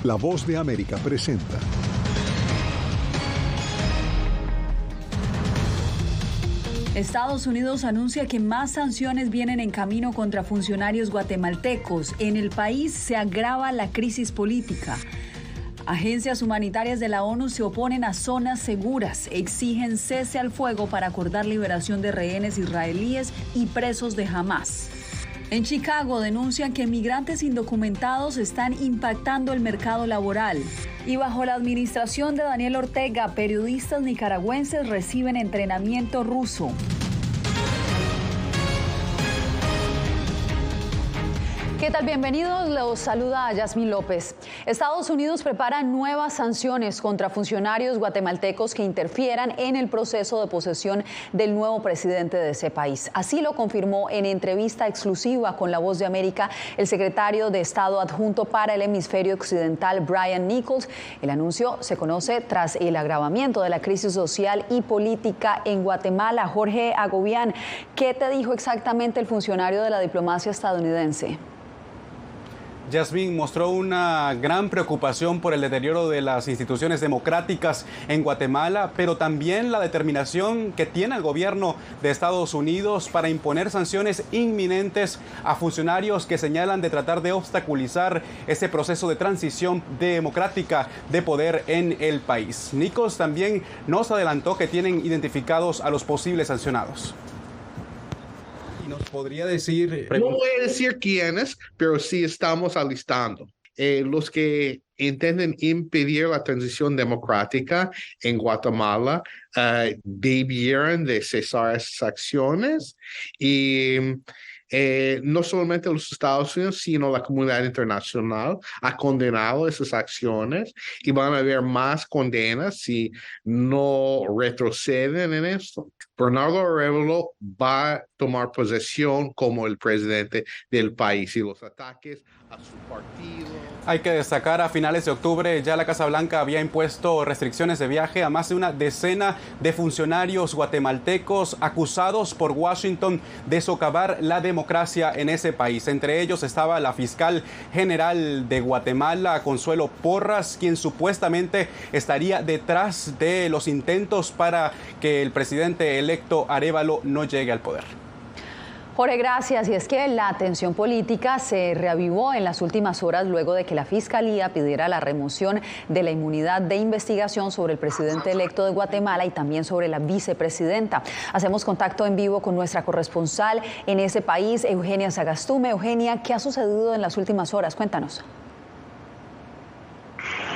La Voz de América presenta. Estados Unidos anuncia que más sanciones vienen en camino contra funcionarios guatemaltecos. En el país se agrava la crisis política. Agencias humanitarias de la ONU se oponen a zonas seguras, exigen cese al fuego para acordar liberación de rehenes israelíes y presos de Hamás. En Chicago denuncian que migrantes indocumentados están impactando el mercado laboral. Y bajo la administración de Daniel Ortega, periodistas nicaragüenses reciben entrenamiento ruso. ¿Qué tal? Bienvenidos, los saluda Yasmín López. Estados Unidos prepara nuevas sanciones contra funcionarios guatemaltecos que interfieran en el proceso de posesión del nuevo presidente de ese país. Así lo confirmó en entrevista exclusiva con La Voz de América el secretario de Estado adjunto para el hemisferio occidental, Brian Nichols. El anuncio se conoce tras el agravamiento de la crisis social y política en Guatemala. Jorge Agobián, ¿qué te dijo exactamente el funcionario de la diplomacia estadounidense? Yasmín mostró una gran preocupación por el deterioro de las instituciones democráticas en Guatemala, pero también la determinación que tiene el gobierno de Estados Unidos para imponer sanciones inminentes a funcionarios que señalan de tratar de obstaculizar ese proceso de transición democrática de poder en el país. Nichols también nos adelantó que tienen identificados a los posibles sancionados. ¿Nos podría decir? No voy a decir quiénes, pero sí estamos alistando. Los que intenten impedir la transición democrática en Guatemala debieran de cesar esas acciones y no solamente los Estados Unidos, sino la comunidad internacional ha condenado esas acciones y van a haber más condenas si no retroceden en esto. Bernardo Arévalo va a tomar posesión como el presidente del país y los ataques a su partido. Hay que destacar, a finales de octubre ya la Casa Blanca había impuesto restricciones de viaje a más de una decena de funcionarios guatemaltecos acusados por Washington de socavar la democracia en ese país. Entre ellos estaba la fiscal general de Guatemala, Consuelo Porras, quien supuestamente estaría detrás de los intentos para que el presidente electo Arévalo no llegue al poder. Jorge, gracias. Y es que la tensión política se reavivó en las últimas horas luego de que la Fiscalía pidiera la remoción de la inmunidad de investigación sobre el presidente electo de Guatemala y también sobre la vicepresidenta. Hacemos contacto en vivo con nuestra corresponsal en ese país, Eugenia Sagastume. Eugenia, ¿qué ha sucedido en las últimas horas? Cuéntanos.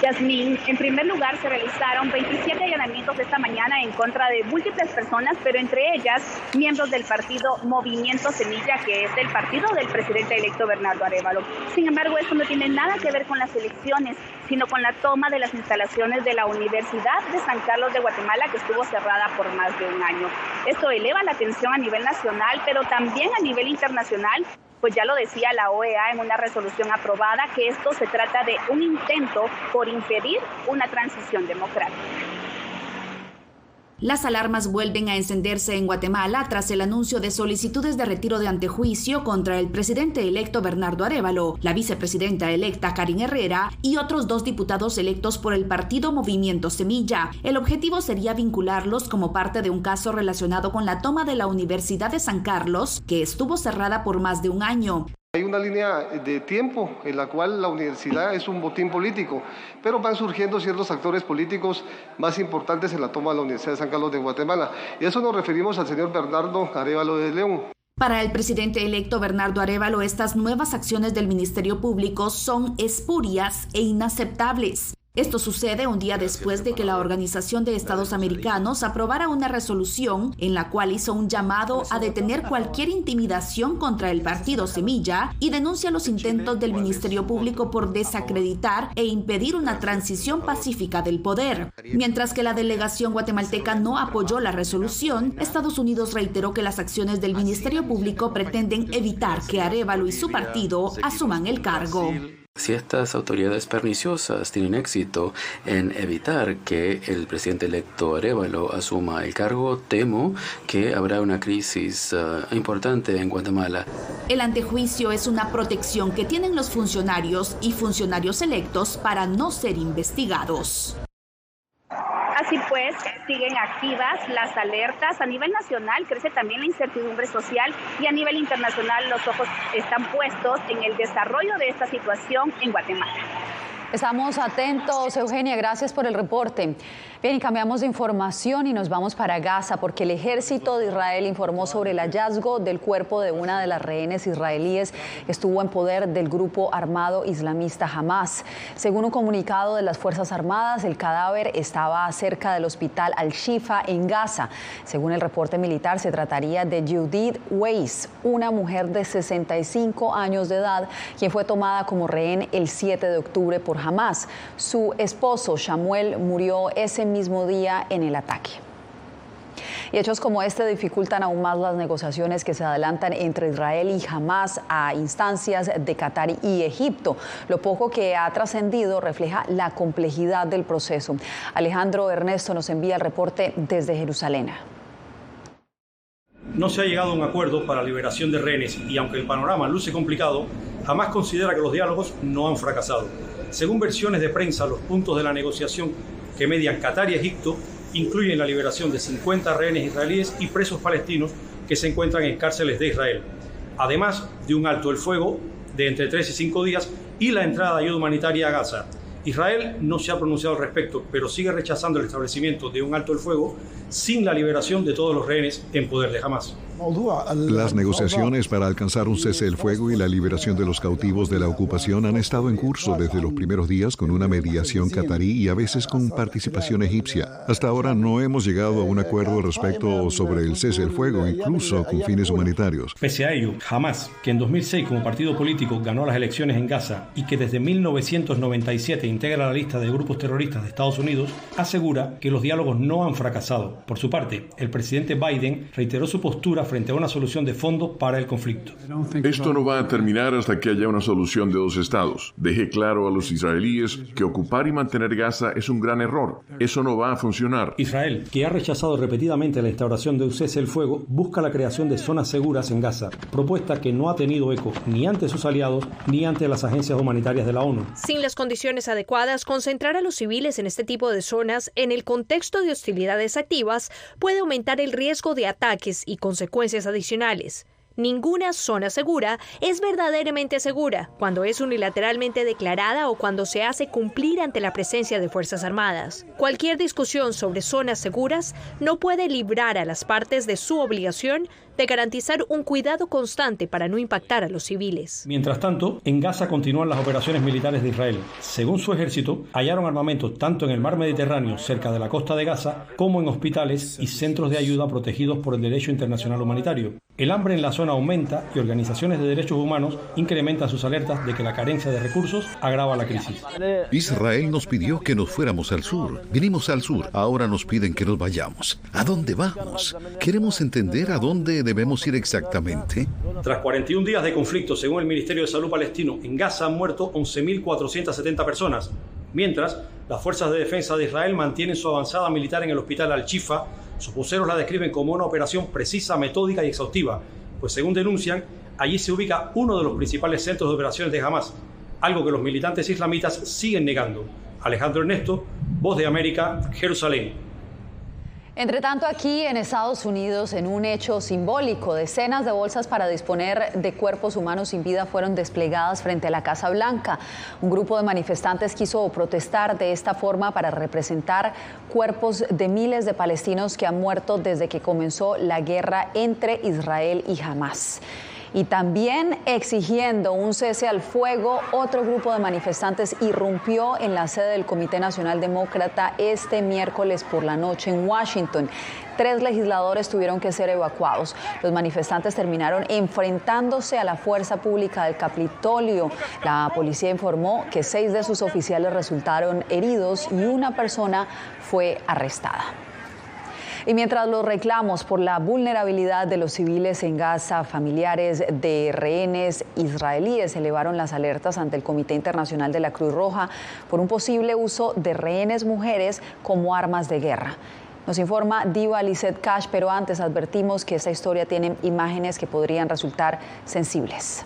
Yasmín, en primer lugar se realizaron 27 allanamientos esta mañana en contra de múltiples personas, pero entre ellas miembros del partido Movimiento Semilla, que es el partido del presidente electo Bernardo Arévalo. Sin embargo, esto no tiene nada que ver con las elecciones, sino con la toma de las instalaciones de la Universidad de San Carlos de Guatemala, que estuvo cerrada por más de un año. Esto eleva la tensión a nivel nacional, pero también a nivel internacional. Pues ya lo decía la OEA en una resolución aprobada, que esto se trata de un intento por impedir una transición democrática. Las alarmas vuelven a encenderse en Guatemala tras el anuncio de solicitudes de retiro de antejuicio contra el presidente electo Bernardo Arévalo, la vicepresidenta electa Karin Herrera y otros 2 diputados electos por el partido Movimiento Semilla. El objetivo sería vincularlos como parte de un caso relacionado con la toma de la Universidad de San Carlos, que estuvo cerrada por más de un año. Hay una línea de tiempo en la cual la universidad es un botín político, pero van surgiendo ciertos actores políticos más importantes en la toma de la Universidad de San Carlos de Guatemala. Y a eso nos referimos al señor Bernardo Arévalo de León. Para el presidente electo Bernardo Arévalo, estas nuevas acciones del Ministerio Público son espurias e inaceptables. Esto sucede un día después de que la Organización de Estados Americanos aprobara una resolución en la cual hizo un llamado a detener cualquier intimidación contra el partido Semilla y denuncia los intentos del Ministerio Público por desacreditar e impedir una transición pacífica del poder. Mientras que la delegación guatemalteca no apoyó la resolución, Estados Unidos reiteró que las acciones del Ministerio Público pretenden evitar que Arévalo y su partido asuman el cargo. Si estas autoridades perniciosas tienen éxito en evitar que el presidente electo Arévalo asuma el cargo, temo que habrá una crisis importante en Guatemala. El antejuicio es una protección que tienen los funcionarios y funcionarios electos para no ser investigados. Así pues, siguen activas las alertas. A nivel nacional crece también la incertidumbre social y a nivel internacional los ojos están puestos en el desarrollo de esta situación en Guatemala. Estamos atentos, Eugenia, gracias por el reporte. Bien, y cambiamos de información y nos vamos para Gaza porque el ejército de Israel informó sobre el hallazgo del cuerpo de una de las rehenes israelíes que estuvo en poder del grupo armado islamista Hamas. Según un comunicado de las Fuerzas Armadas, el cadáver estaba cerca del hospital Al-Shifa en Gaza. Según el reporte militar, se trataría de Judith Weiss, una mujer de 65 años de edad, quien fue tomada como rehén el 7 de octubre por Hamas. Su esposo, Shamuel, murió ese mismo día en el ataque. Y hechos como este dificultan aún más las negociaciones que se adelantan entre Israel y Hamas a instancias de Qatar y Egipto. Lo poco que ha trascendido refleja la complejidad del proceso. Alejandro Ernesto nos envía el reporte desde Jerusalén. No se ha llegado a un acuerdo para la liberación de rehenes y aunque el panorama luce complicado, Hamas considera que los diálogos no han fracasado. Según versiones de prensa, los puntos de la negociación que median Qatar y Egipto incluyen la liberación de 50 rehenes israelíes y presos palestinos que se encuentran en cárceles de Israel, además de un alto el fuego de entre 3 y 5 días y la entrada de ayuda humanitaria a Gaza. Israel no se ha pronunciado al respecto, pero sigue rechazando el establecimiento de un alto el fuego sin la liberación de todos los rehenes en poder de Hamas. Las negociaciones para alcanzar un cese del fuego y la liberación de los cautivos de la ocupación han estado en curso desde los primeros días con una mediación catarí y a veces con participación egipcia. Hasta ahora no hemos llegado a un acuerdo respecto sobre el cese del fuego, incluso con fines humanitarios. Pese a ello, Hamas, que en 2006 como partido político ganó las elecciones en Gaza y que desde 1997 integra la lista de grupos terroristas de Estados Unidos, asegura que los diálogos no han fracasado. Por su parte, el presidente Biden reiteró su postura frente a una solución de fondo para el conflicto. Esto no va a terminar hasta que haya una solución de 2 estados. Deje claro a los israelíes que ocupar y mantener Gaza es un gran error. Eso no va a funcionar. Israel, que ha rechazado repetidamente la instauración de un cese del fuego, busca la creación de zonas seguras en Gaza, propuesta que no ha tenido eco ni ante sus aliados ni ante las agencias humanitarias de la ONU. Sin las condiciones adecuadas, concentrar a los civiles en este tipo de zonas en el contexto de hostilidades activas puede aumentar el riesgo de ataques y consecuencias adicionales. Ninguna zona segura es verdaderamente segura cuando es unilateralmente declarada o cuando se hace cumplir ante la presencia de Fuerzas Armadas. Cualquier discusión sobre zonas seguras no puede librar a las partes de su obligación de garantizar un cuidado constante para no impactar a los civiles. Mientras tanto, en Gaza continúan las operaciones militares de Israel. Según su ejército, hallaron armamento tanto en el mar Mediterráneo, cerca de la costa de Gaza, como en hospitales y centros de ayuda protegidos por el derecho internacional humanitario. El hambre en la zona aumenta y organizaciones de derechos humanos incrementan sus alertas de que la carencia de recursos agrava la crisis. Israel nos pidió que nos fuéramos al sur. Vinimos al sur. Ahora nos piden que nos vayamos. ¿A dónde vamos? Queremos entender a dónde debemos ir exactamente. Tras 41 días de conflicto, según el Ministerio de Salud palestino, en Gaza han muerto 11.470 personas, mientras las fuerzas de defensa de Israel mantienen su avanzada militar en el hospital Al-Shifa. Sus voceros la describen como una operación precisa, metódica y exhaustiva, pues según denuncian, allí se ubica uno de los principales centros de operaciones de Hamas, algo que los militantes islamitas siguen negando. Alejandro Ernesto, Voz de América, Jerusalén. Entre tanto, aquí en Estados Unidos, en un hecho simbólico, decenas de bolsas para disponer de cuerpos humanos sin vida fueron desplegadas frente a la Casa Blanca. Un grupo de manifestantes quiso protestar de esta forma para representar cuerpos de miles de palestinos que han muerto desde que comenzó la guerra entre Israel y Hamas. Y también exigiendo un cese al fuego, otro grupo de manifestantes irrumpió en la sede del Comité Nacional Demócrata este miércoles por la noche en Washington. 3 legisladores tuvieron que ser evacuados. Los manifestantes terminaron enfrentándose a la fuerza pública del Capitolio. La policía informó que 6 de sus oficiales resultaron heridos y una persona fue arrestada. Y mientras los reclamos por la vulnerabilidad de los civiles en Gaza, familiares de rehenes israelíes elevaron las alertas ante el Comité Internacional de la Cruz Roja por un posible uso de rehenes mujeres como armas de guerra. Nos informa Diva Lizette Cash, pero antes advertimos que esta historia tiene imágenes que podrían resultar sensibles.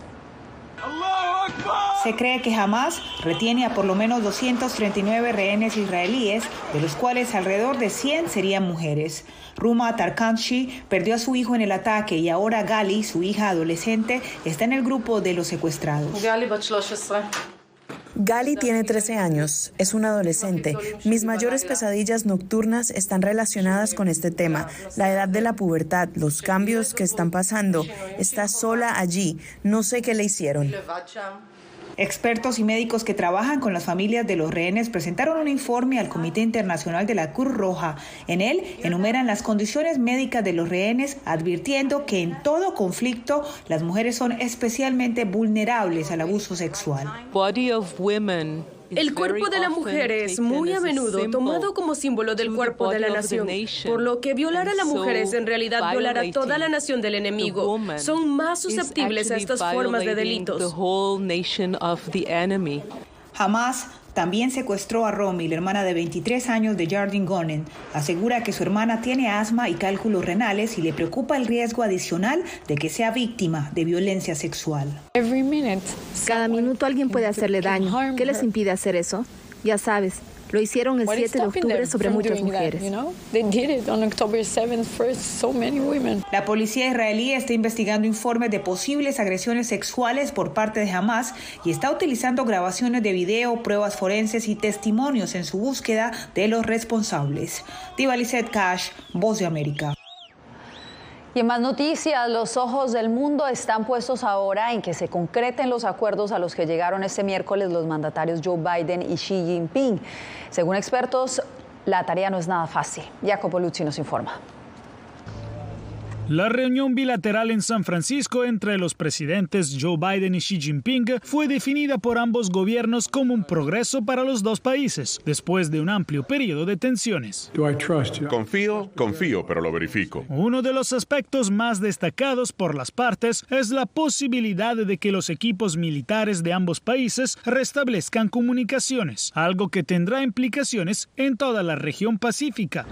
Se cree que Hamás retiene a por lo menos 239 rehenes israelíes, de los cuales alrededor de 100 serían mujeres. Ruma Tarkanshi perdió a su hijo en el ataque y ahora Gali, su hija adolescente, está en el grupo de los secuestrados. Gali tiene 13 años, es una adolescente. Mis mayores pesadillas nocturnas están relacionadas con este tema, la edad de la pubertad, los cambios que están pasando. Está sola allí, no sé qué le hicieron. Expertos y médicos que trabajan con las familias de los rehenes presentaron un informe al Comité Internacional de la Cruz Roja. En él enumeran las condiciones médicas de los rehenes, advirtiendo que en todo conflicto las mujeres son especialmente vulnerables al abuso sexual. El cuerpo de la mujer es muy a menudo tomado como símbolo del cuerpo de la nación, por lo que violar a la mujer es en realidad violar a toda la nación del enemigo. Son más susceptibles a estas formas de delitos. Hamás también secuestró a Romy, la hermana de 23 años de Jardine Gonen. Asegura que su hermana tiene asma y cálculos renales y le preocupa el riesgo adicional de que sea víctima de violencia sexual. Cada minuto alguien puede hacerle daño. ¿Qué les impide hacer eso? Ya sabes, lo hicieron el 7 de octubre sobre muchas mujeres. La policía israelí está investigando informes de posibles agresiones sexuales por parte de Hamás y está utilizando grabaciones de video, pruebas forenses y testimonios en su búsqueda de los responsables. Diva Lizette Cash, Voz de América. Y en más noticias, los ojos del mundo están puestos ahora en que se concreten los acuerdos a los que llegaron este miércoles los mandatarios Joe Biden y Xi Jinping. Según expertos, la tarea no es nada fácil. Jacopo Luzzi nos informa. La reunión bilateral en San Francisco entre los presidentes Joe Biden y Xi Jinping fue definida por ambos gobiernos como un progreso para los dos países, después de un amplio periodo de tensiones. Confío, pero lo verifico. Uno de los aspectos más destacados por las partes es la posibilidad de que los equipos militares de ambos países restablezcan comunicaciones, algo que tendrá implicaciones en toda la región pacífica.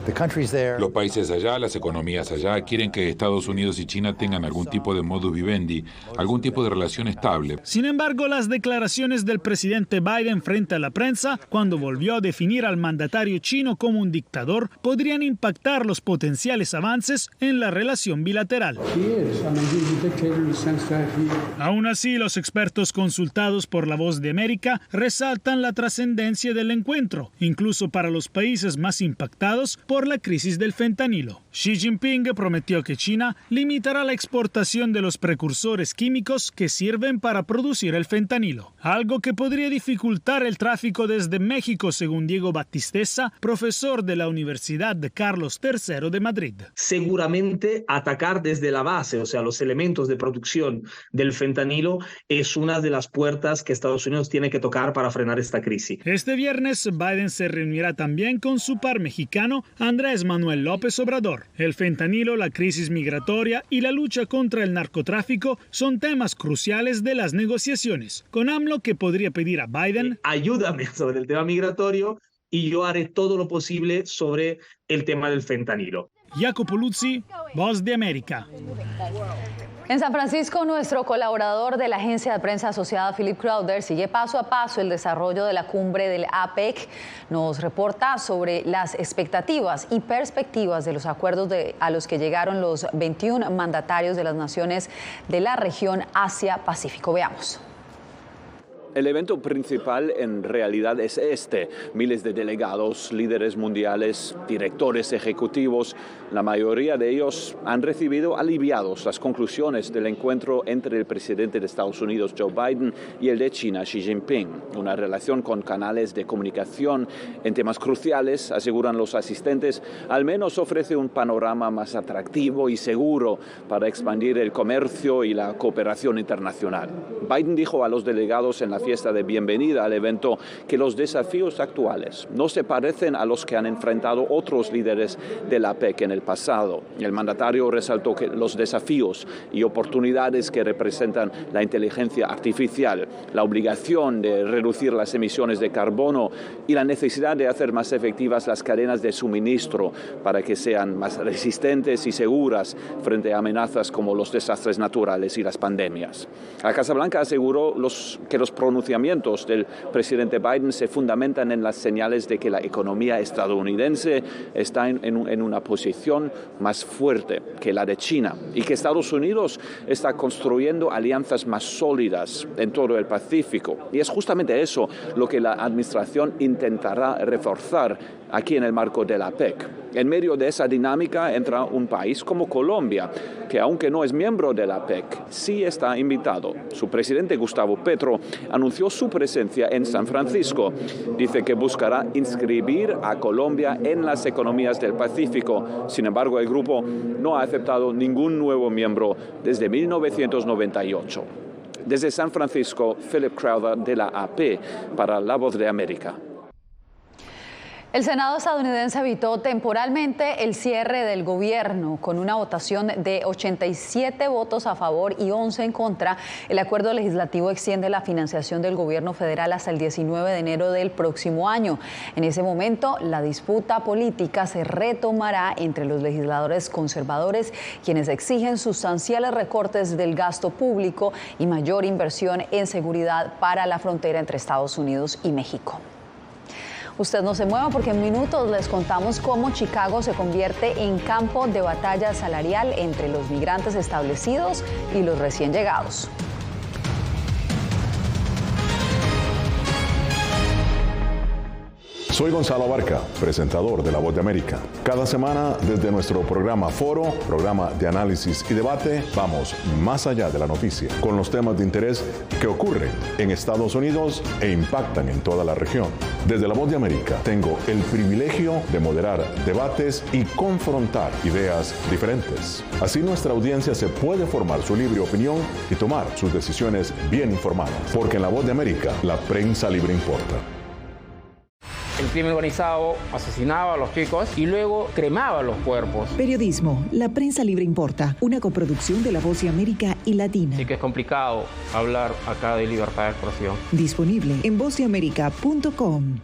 Los países allá, las economías allá, quieren que Estados Unidos y China tengan algún tipo de modus vivendi, algún tipo de relación estable. Sin embargo, las declaraciones del presidente Biden frente a la prensa, cuando volvió a definir al mandatario chino como un dictador, podrían impactar los potenciales avances en la relación bilateral. Aún así, los expertos consultados por La Voz de América resaltan la trascendencia del encuentro, incluso para los países más impactados por la crisis del fentanilo. Xi Jinping prometió que China limitará la exportación de los precursores químicos que sirven para producir el fentanilo, algo que podría dificultar el tráfico desde México, según Diego Batisteza, profesor de la Universidad de Carlos III de Madrid. Seguramente atacar desde la base, o sea, los elementos de producción del fentanilo, es una de las puertas que Estados Unidos tiene que tocar para frenar esta crisis. Este viernes, Biden se reunirá también con su par mexicano, Andrés Manuel López Obrador. El fentanilo, la crisis migratoria y la lucha contra el narcotráfico son temas cruciales de las negociaciones, con AMLO que podría pedir a Biden: ayúdame sobre el tema migratorio y yo haré todo lo posible sobre el tema del fentanilo. Jacopo Luzzi, Voz de América. En San Francisco, nuestro colaborador de la agencia de prensa asociada, Philip Crowder, sigue paso a paso el desarrollo de la cumbre del APEC. Nos reporta sobre las expectativas y perspectivas de los acuerdos a los que llegaron los 21 mandatarios de las naciones de la región Asia-Pacífico. Veamos. El evento principal en realidad es este. Miles de delegados, líderes mundiales, directores ejecutivos, la mayoría de ellos han recibido aliviados las conclusiones del encuentro entre el presidente de Estados Unidos, Joe Biden, y el de China, Xi Jinping. Una relación con canales de comunicación en temas cruciales, aseguran los asistentes, al menos ofrece un panorama más atractivo y seguro para expandir el comercio y la cooperación internacional. Biden dijo a los delegados en la fiesta de bienvenida al evento que los desafíos actuales no se parecen a los que han enfrentado otros líderes de la APEC en el pasado. El mandatario resaltó que los desafíos y oportunidades que representan la inteligencia artificial, la obligación de reducir las emisiones de carbono y la necesidad de hacer más efectivas las cadenas de suministro para que sean más resistentes y seguras frente a amenazas como los desastres naturales y las pandemias. La Casa Blanca aseguró que los pronunciamientos del presidente Biden se fundamentan en las señales de que la economía estadounidense está en una posición más fuerte que la de China y que Estados Unidos está construyendo alianzas más sólidas en todo el Pacífico. Y es justamente eso lo que la administración intentará reforzar aquí en el marco de la APEC. En medio de esa dinámica entra un país como Colombia, que aunque no es miembro de la APEC, sí está invitado. Su presidente Gustavo Petro anunció su presencia en San Francisco. Dice que buscará inscribir a Colombia en las economías del Pacífico. Sin embargo, el grupo no ha aceptado ningún nuevo miembro desde 1998. Desde San Francisco, Philip Crowder de la AP para La Voz de América. El Senado estadounidense evitó temporalmente el cierre del gobierno con una votación de 87 votos a favor y 11 en contra. El acuerdo legislativo extiende la financiación del gobierno federal hasta el 19 de enero del próximo año. En ese momento, la disputa política se retomará entre los legisladores conservadores, quienes exigen sustanciales recortes del gasto público y mayor inversión en seguridad para la frontera entre Estados Unidos y México. Usted no se mueva porque en minutos les contamos cómo Chicago se convierte en campo de batalla salarial entre los migrantes establecidos y los recién llegados. Soy Gonzalo Abarca, presentador de La Voz de América. Cada semana, desde nuestro programa Foro, programa de análisis y debate, vamos más allá de la noticia, con los temas de interés que ocurren en Estados Unidos e impactan en toda la región. Desde La Voz de América, tengo el privilegio de moderar debates y confrontar ideas diferentes. Así nuestra audiencia se puede formar su libre opinión y tomar sus decisiones bien informadas. Porque en La Voz de América, la prensa libre importa. El crimen organizado asesinaba a los chicos y luego cremaba los cuerpos. Periodismo, la prensa libre importa, una coproducción de La Voz de América y Latina. Así que es complicado hablar acá de libertad de expresión. Disponible en vozdeamerica.com.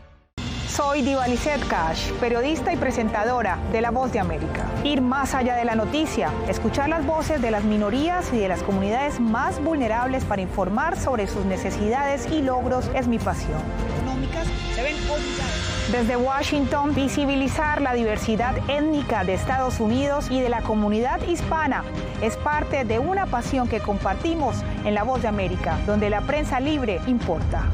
Soy Diva Lizette Cash, periodista y presentadora de La Voz de América. Ir más allá de la noticia, escuchar las voces de las minorías y de las comunidades más vulnerables para informar sobre sus necesidades y logros es mi pasión. Se ven obligadas. Desde Washington, visibilizar la diversidad étnica de Estados Unidos y de la comunidad hispana es parte de una pasión que compartimos en La Voz de América, donde la prensa libre importa.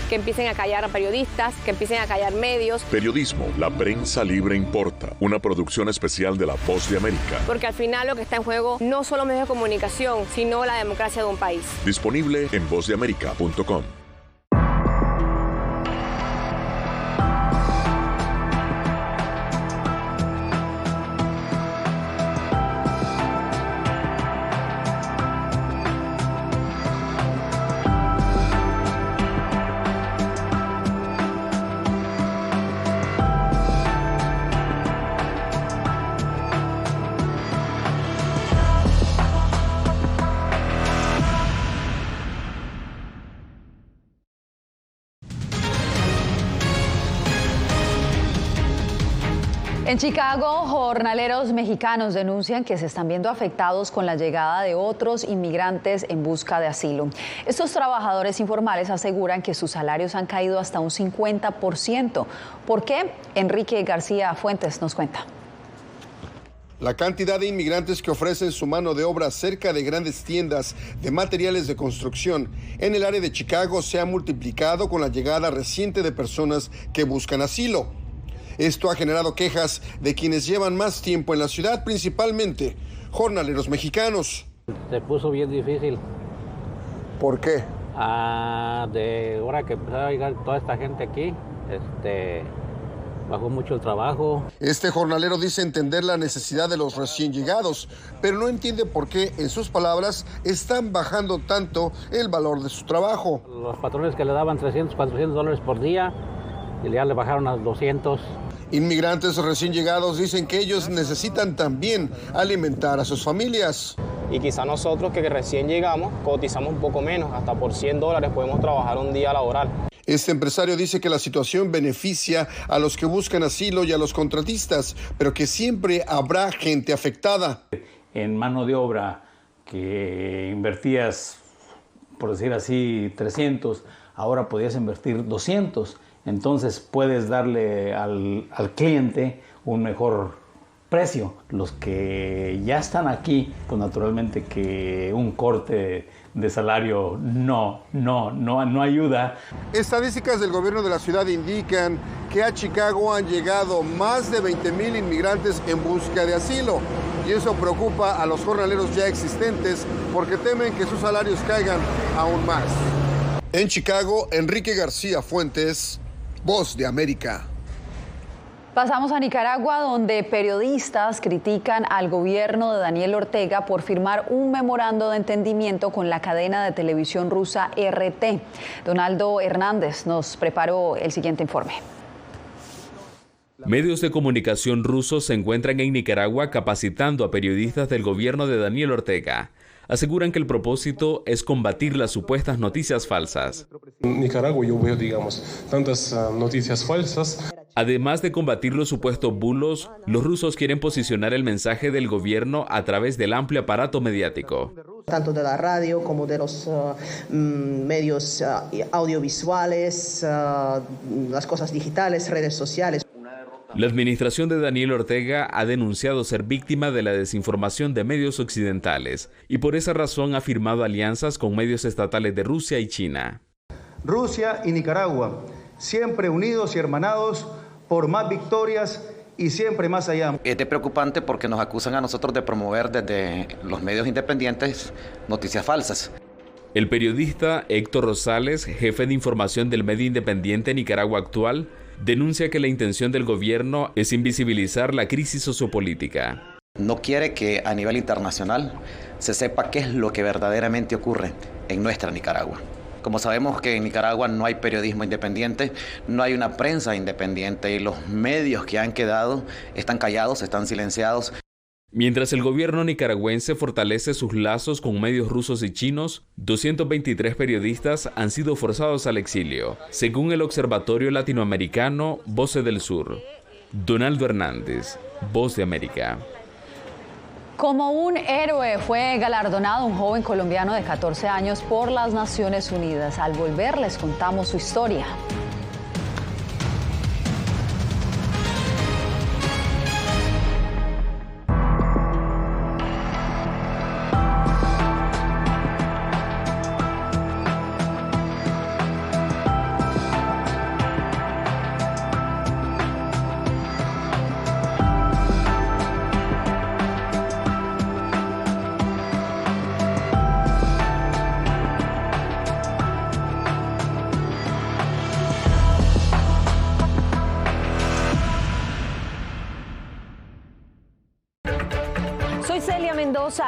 Que empiecen a callar a periodistas, que empiecen a callar medios. Periodismo, la prensa libre importa. Una producción especial de La Voz de América. Porque al final lo que está en juego no solo medios de comunicación, sino la democracia de un país. Disponible en vozdeamerica.com. En Chicago, jornaleros mexicanos denuncian que se están viendo afectados con la llegada de otros inmigrantes en busca de asilo. Estos trabajadores informales aseguran que sus salarios han caído hasta un 50%. ¿Por qué? Enrique García Fuentes nos cuenta. La cantidad de inmigrantes que ofrecen su mano de obra cerca de grandes tiendas de materiales de construcción en el área de Chicago se ha multiplicado con la llegada reciente de personas que buscan asilo. Esto ha generado quejas de quienes llevan más tiempo en la ciudad, principalmente jornaleros mexicanos. Se puso bien difícil. ¿Por qué? De ahora que empezó a llegar toda esta gente aquí, bajó mucho el trabajo. Este jornalero dice entender la necesidad de los recién llegados, pero no entiende por qué, en sus palabras, están bajando tanto el valor de su trabajo. Los patrones que le daban $300, $400 por día, y ya le bajaron a 200. Inmigrantes recién llegados dicen que ellos necesitan también alimentar a sus familias. Y quizá nosotros que recién llegamos cotizamos un poco menos, hasta por $100 podemos trabajar un día laboral. Este empresario dice que la situación beneficia a los que buscan asilo y a los contratistas, pero que siempre habrá gente afectada. En mano de obra que invertías, por decir así, 300, ahora podías invertir 200. Entonces puedes darle al cliente un mejor precio. Los que ya están aquí, pues naturalmente que un corte de salario no ayuda. Estadísticas del gobierno de la ciudad indican que a Chicago han llegado más de 20,000 inmigrantes en busca de asilo. Y eso preocupa a los jornaleros ya existentes porque temen que sus salarios caigan aún más. En Chicago, Enrique García Fuentes, Voz de América. Pasamos a Nicaragua, donde periodistas critican al gobierno de Daniel Ortega por firmar un memorando de entendimiento con la cadena de televisión rusa RT. Donaldo Hernández nos preparó el siguiente informe. Medios de comunicación rusos se encuentran en Nicaragua capacitando a periodistas del gobierno de Daniel Ortega. Aseguran que el propósito es combatir las supuestas noticias falsas. En Nicaragua yo veo, tantas noticias falsas. Además de combatir los supuestos bulos, los rusos quieren posicionar el mensaje del gobierno a través del amplio aparato mediático. Tanto de la radio como de los medios audiovisuales, las cosas digitales, redes sociales. La administración de Daniel Ortega ha denunciado ser víctima de la desinformación de medios occidentales y por esa razón ha firmado alianzas con medios estatales de Rusia y China. Rusia y Nicaragua, siempre unidos y hermanados por más victorias y siempre más allá. Es preocupante porque nos acusan a nosotros de promover desde los medios independientes noticias falsas. El periodista Héctor Rosales, jefe de información del medio independiente Nicaragua Actual, denuncia que la intención del gobierno es invisibilizar la crisis sociopolítica. No quiere que a nivel internacional se sepa qué es lo que verdaderamente ocurre en nuestra Nicaragua. Como sabemos que en Nicaragua no hay periodismo independiente, no hay una prensa independiente y los medios que han quedado están callados, están silenciados. Mientras el gobierno nicaragüense fortalece sus lazos con medios rusos y chinos, 223 periodistas han sido forzados al exilio, según el Observatorio Latinoamericano Voces del Sur. Donaldo Hernández, Voz de América. Como un héroe fue galardonado un joven colombiano de 14 años por las Naciones Unidas. Al volver les contamos su historia.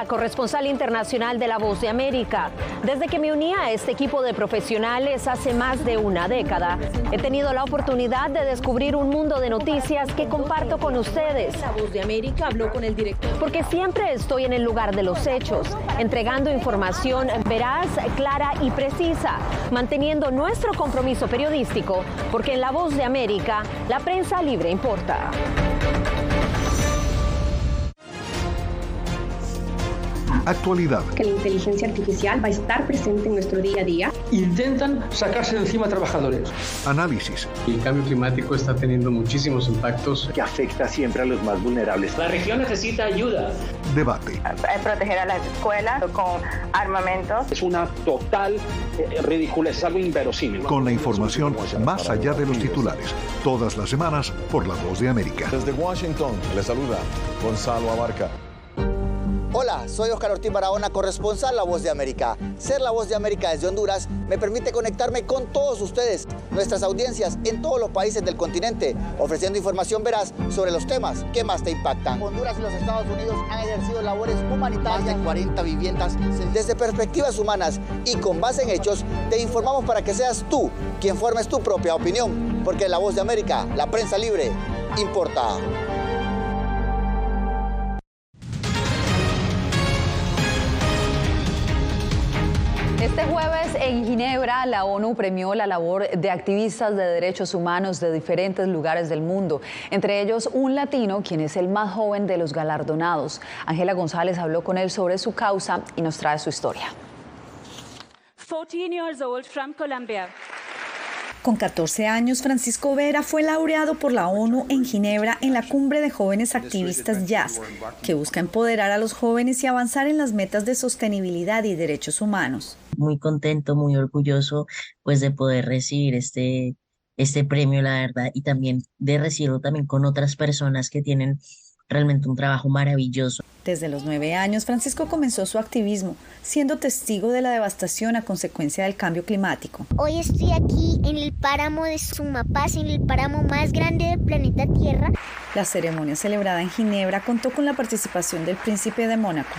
Corresponsal internacional de La Voz de América. Desde que me uní a este equipo de profesionales hace más de una década, he tenido la oportunidad de descubrir un mundo de noticias que comparto con ustedes. La Voz de América habló con el director. Porque siempre estoy en el lugar de los hechos, entregando información veraz, clara y precisa, manteniendo nuestro compromiso periodístico, porque en La Voz de América, la prensa libre importa. Actualidad. Que la inteligencia artificial va a estar presente en nuestro día a día. Intentan sacarse de encima a trabajadores. Análisis. El cambio climático está teniendo muchísimos impactos. Que afecta siempre a los más vulnerables. La región necesita ayuda. Debate. Proteger a las escuelas con armamentos. Es una total ridícula, es algo inverosímil. Con la información más allá de los titulares. Todas las semanas por La Voz de América. Desde Washington, les saluda Gonzalo Abarca. Hola. Hola, soy Oscar Ortiz Barahona, corresponsal La Voz de América. Ser La Voz de América desde Honduras me permite conectarme con todos ustedes, nuestras audiencias en todos los países del continente, ofreciendo información veraz sobre los temas que más te impactan. Honduras y los Estados Unidos han ejercido labores humanitarias en 40 viviendas. Desde perspectivas humanas y con base en hechos, te informamos para que seas tú quien formes tu propia opinión, porque La Voz de América, la prensa libre, importa. Este jueves en Ginebra, la ONU premió la labor de activistas de derechos humanos de diferentes lugares del mundo, entre ellos un latino, quien es el más joven de los galardonados. Ángela González habló con él sobre su causa y nos trae su historia. 14 years old from Colombia. Con 14 años, Francisco Vera fue laureado por la ONU en Ginebra en la Cumbre de Jóvenes Activistas Jazz, que busca empoderar a los jóvenes y avanzar en las metas de sostenibilidad y derechos humanos. Muy contento, muy orgulloso pues de poder recibir este premio, la verdad, y también de recibirlo también con otras personas que tienen realmente un trabajo maravilloso. Desde los 9 años, Francisco comenzó su activismo, siendo testigo de la devastación a consecuencia del cambio climático. Hoy estoy aquí en el páramo de Sumapaz, en el páramo más grande del planeta Tierra. La ceremonia celebrada en Ginebra contó con la participación del príncipe de Mónaco.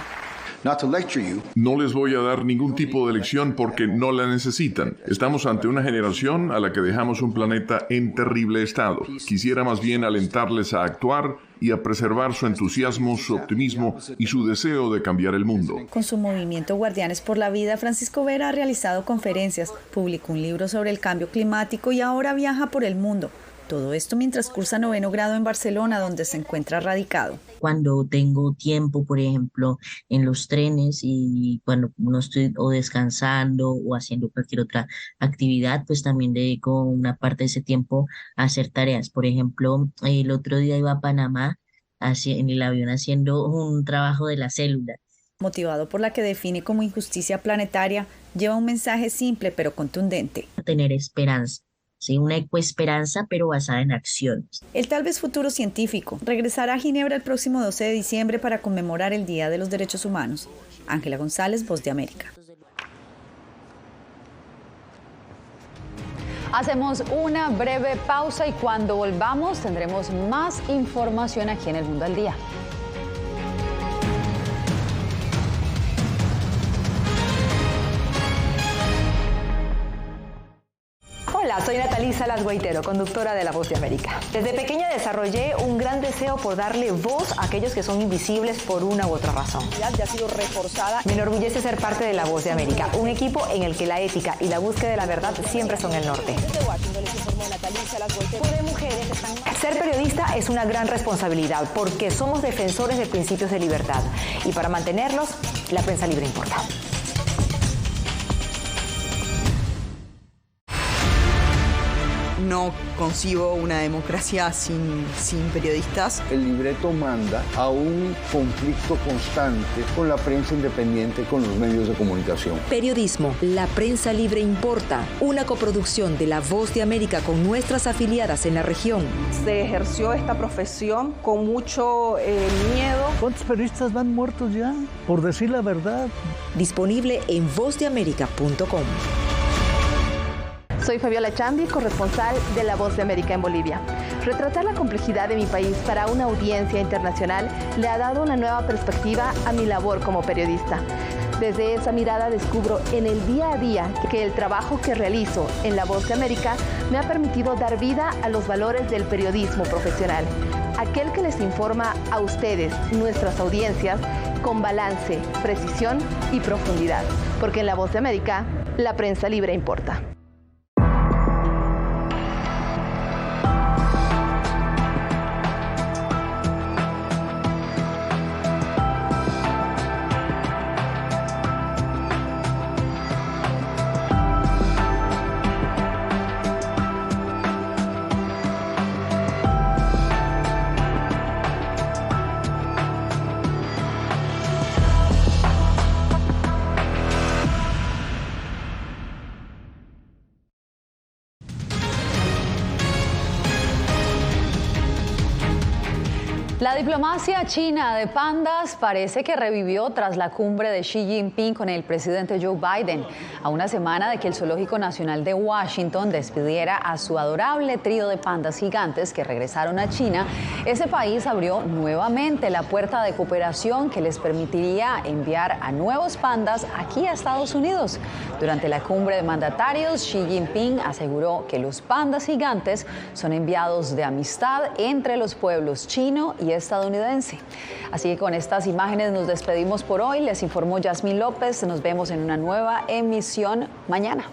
No les voy a dar ningún tipo de lección porque no la necesitan. Estamos ante una generación a la que dejamos un planeta en terrible estado. Quisiera más bien alentarles a actuar y a preservar su entusiasmo, su optimismo y su deseo de cambiar el mundo. Con su movimiento Guardianes por la Vida, Francisco Vera ha realizado conferencias, publicó un libro sobre el cambio climático y ahora viaja por el mundo. Todo esto mientras cursa 9º grado en Barcelona, donde se encuentra radicado. Cuando tengo tiempo, por ejemplo, en los trenes y cuando no estoy o descansando o haciendo cualquier otra actividad, pues también dedico una parte de ese tiempo a hacer tareas. Por ejemplo, el otro día iba a Panamá en el avión haciendo un trabajo de la célula. Motivado por la que define como injusticia planetaria, lleva un mensaje simple pero contundente. Tener esperanza. Sí, una ecoesperanza, pero basada en acciones. El tal vez futuro científico regresará a Ginebra el próximo 12 de diciembre para conmemorar el Día de los Derechos Humanos. Ángela González, Voz de América. Hacemos una breve pausa y cuando volvamos tendremos más información aquí en El Mundo al Día. Hola, soy Natalí Salas Guaitero, conductora de La Voz de América. Desde pequeña desarrollé un gran deseo por darle voz a aquellos que son invisibles por una u otra razón. Ya ha sido reforzada. Me enorgullece ser parte de La Voz de América, un equipo en el que la ética y la búsqueda de la verdad siempre son el norte. Desde Washington les informó Natalí Salas Guaitero. Ser periodista es una gran responsabilidad porque somos defensores de principios de libertad y para mantenerlos, la prensa libre importa. No concibo una democracia sin periodistas. El libreto manda a un conflicto constante con la prensa independiente, con los medios de comunicación. Periodismo, la prensa libre importa. Una coproducción de La Voz de América con nuestras afiliadas en la región. Se ejerció esta profesión con mucho miedo. ¿Cuántos periodistas van muertos ya? Por decir la verdad. Disponible en vozdeamerica.com. Soy Fabiola Chambi, corresponsal de La Voz de América en Bolivia. Retratar la complejidad de mi país para una audiencia internacional le ha dado una nueva perspectiva a mi labor como periodista. Desde esa mirada descubro en el día a día que el trabajo que realizo en La Voz de América me ha permitido dar vida a los valores del periodismo profesional. Aquel que les informa a ustedes, nuestras audiencias, con balance, precisión y profundidad. Porque en La Voz de América, la prensa libre importa. La diplomacia china de pandas parece que revivió tras la cumbre de Xi Jinping con el presidente Joe Biden. A una semana de que el Zoológico Nacional de Washington despidiera a su adorable trío de pandas gigantes que regresaron a China, ese país abrió nuevamente la puerta de cooperación que les permitiría enviar a nuevos pandas aquí a Estados Unidos. Durante la cumbre de mandatarios, Xi Jinping aseguró que los pandas gigantes son enviados de amistad entre los pueblos chino y estadounidense. Así que con estas imágenes nos despedimos por hoy. Les informó Yasmín López. Nos vemos en una nueva emisión mañana.